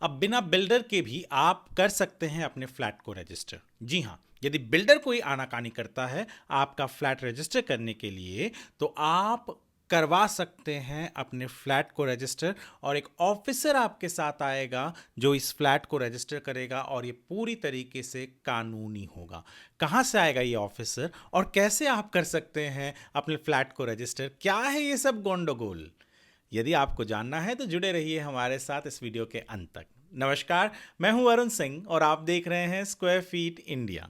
अब बिना बिल्डर के भी आप कर सकते हैं अपने फ्लैट को रजिस्टर। जी हाँ, यदि बिल्डर कोई आनाकानी करता है आपका फ्लैट रजिस्टर करने के लिए, तो आप करवा सकते हैं अपने फ्लैट को रजिस्टर, और एक ऑफिसर आपके साथ आएगा जो इस फ्लैट को रजिस्टर करेगा, और ये पूरी तरीके से कानूनी होगा। कहाँ से आएगा ये ऑफिसर और कैसे आप कर सकते हैं अपने फ्लैट को रजिस्टर, क्या है ये सब गोंडोगोल? यदि आपको जानना है तो जुड़े रहिए हमारे साथ इस वीडियो के अंत तक। नमस्कार, मैं हूं अरुण सिंह और आप देख रहे हैं स्क्वायर फीट इंडिया।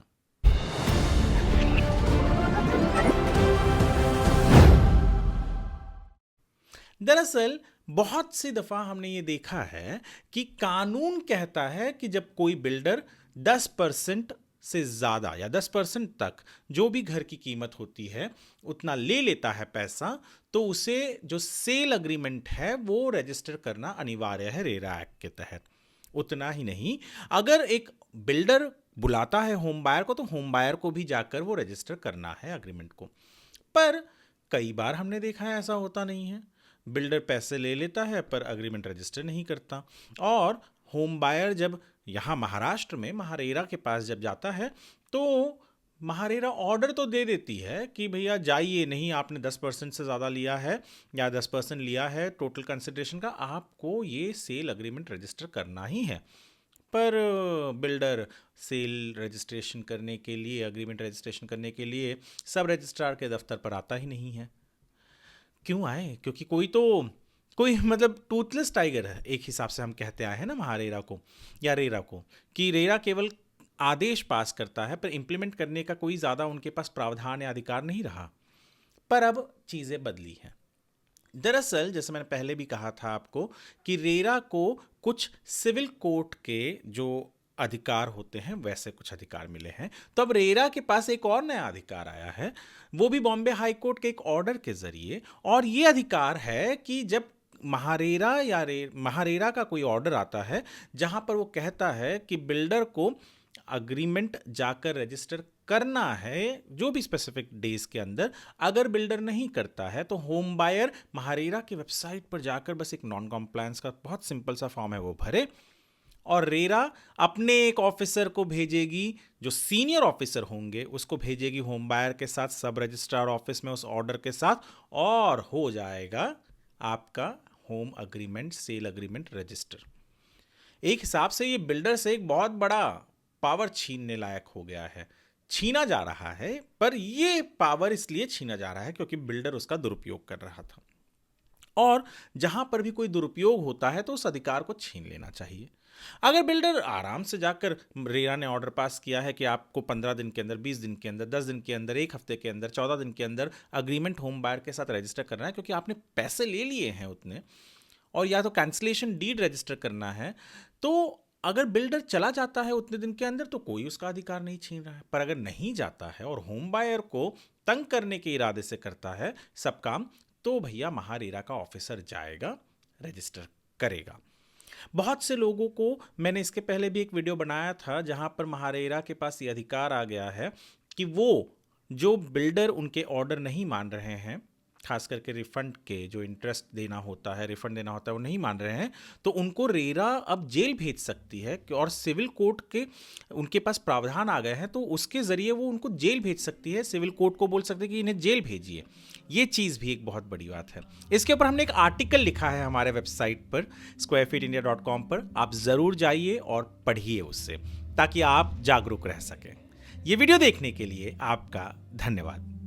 दरअसल बहुत सी दफा हमने ये देखा है कि कानून कहता है कि जब कोई बिल्डर 10% से ज्यादा या 10% तक जो भी घर की कीमत होती है उतना ले लेता है पैसा, तो उसे जो सेल अग्रीमेंट है वो रजिस्टर करना अनिवार्य है रेरा एक्ट के तहत। उतना ही नहीं, अगर एक बिल्डर बुलाता है होम बायर को, तो होम बायर को भी जाकर वो रजिस्टर करना है अग्रीमेंट को। पर कई बार हमने देखा है ऐसा होता नहीं है। बिल्डर पैसे ले लेता है पर अग्रीमेंट रजिस्टर नहीं करता, और होम बायर जब यहाँ महाराष्ट्र में महारेरा के पास जब जाता है तो महारेरा ऑर्डर तो दे देती है कि भैया जाइए, नहीं आपने 10% से ज़्यादा लिया है या 10% लिया है टोटल कंसिडरेशन का, आपको ये सेल अग्रीमेंट रजिस्टर करना ही है। पर बिल्डर सेल रजिस्ट्रेशन करने के लिए, अग्रीमेंट रजिस्ट्रेशन करने के लिए सब रजिस्ट्रार के दफ्तर पर आता ही नहीं है। क्यों आए? क्योंकि कोई मतलब टूथलेस टाइगर है, एक हिसाब से हम कहते आए हैं ना महारेरा को या रेरा को, कि रेरा केवल आदेश पास करता है पर इंप्लीमेंट करने का कोई ज़्यादा उनके पास प्रावधान या अधिकार नहीं रहा। पर अब चीज़ें बदली हैं। दरअसल जैसे मैंने पहले भी कहा था आपको कि रेरा को कुछ सिविल कोर्ट के जो अधिकार होते हैं वैसे कुछ अधिकार मिले हैं। तो अब रेरा के पास एक और नया अधिकार आया है, वो भी बॉम्बे हाई कोर्ट के एक ऑर्डर के जरिए। और ये अधिकार है कि जब महारेरा का कोई ऑर्डर आता है जहां पर वो कहता है कि बिल्डर को अग्रीमेंट जाकर रजिस्टर करना है जो भी स्पेसिफिक डेज के अंदर, अगर बिल्डर नहीं करता है तो होम बायर महारेरा की वेबसाइट पर जाकर बस एक नॉन कॉम्प्लायंस का बहुत सिंपल सा फॉर्म है वो भरे, और रेरा अपने एक ऑफिसर को भेजेगी, जो सीनियर ऑफिसर होंगे उसको भेजेगी होम बायर के साथ सब रजिस्ट्रार ऑफिस में उस ऑर्डर के साथ, और हो जाएगा आपका home agreement, sale agreement register. एक हिसाब से ये बिल्डर से एक बहुत बड़ा पावर छीनने लायक हो गया है। छीना जा रहा है, पर ये पावर इसलिए छीना जा रहा है क्योंकि बिल्डर उसका दुरुपयोग कर रहा था, और जहां पर भी कोई दुरुपयोग होता है तो उस अधिकार को छीन लेना चाहिए। अगर बिल्डर आराम से जाकर, रेरा ने ऑर्डर पास किया है कि आपको 15 दिन के अंदर, 20 दिन के अंदर, 10 दिन के अंदर, एक हफ्ते के अंदर, 14 दिन के अंदर अग्रीमेंट होम बायर के साथ रजिस्टर करना है क्योंकि आपने पैसे ले लिए हैं उतने, और या तो कैंसिलेशन डीड रजिस्टर करना है, तो अगर बिल्डर चला जाता है उतने दिन के अंदर तो कोई उसका अधिकार नहीं छीन रहा है। पर अगर नहीं जाता है और होम बायर को तंग करने के इरादे से करता है सब काम, तो भैया महारेरा का ऑफिसर जाएगा, रजिस्टर करेगा। बहुत से लोगों को मैंने इसके पहले भी एक वीडियो बनाया था जहां पर महारेरा के पास ये अधिकार आ गया है कि वो जो बिल्डर उनके ऑर्डर नहीं मान रहे हैं, खास करके रिफंड के जो इंटरेस्ट देना होता है, रिफंड देना होता है, वो नहीं मान रहे हैं, तो उनको रेरा अब जेल भेज सकती है, और सिविल कोर्ट के उनके पास प्रावधान आ गए हैं तो उसके जरिए वो उनको जेल भेज सकती है। सिविल कोर्ट को बोल सकते हैं कि इन्हें जेल भेजिए। ये चीज़ भी एक बहुत बड़ी बात है। इसके ऊपर हमने एक आर्टिकल लिखा है हमारे वेबसाइट पर squarefeetindia.com पर, आप ज़रूर जाइए और पढ़िए उससे, ताकि आप जागरूक रह सकें। ये वीडियो देखने के लिए आपका धन्यवाद।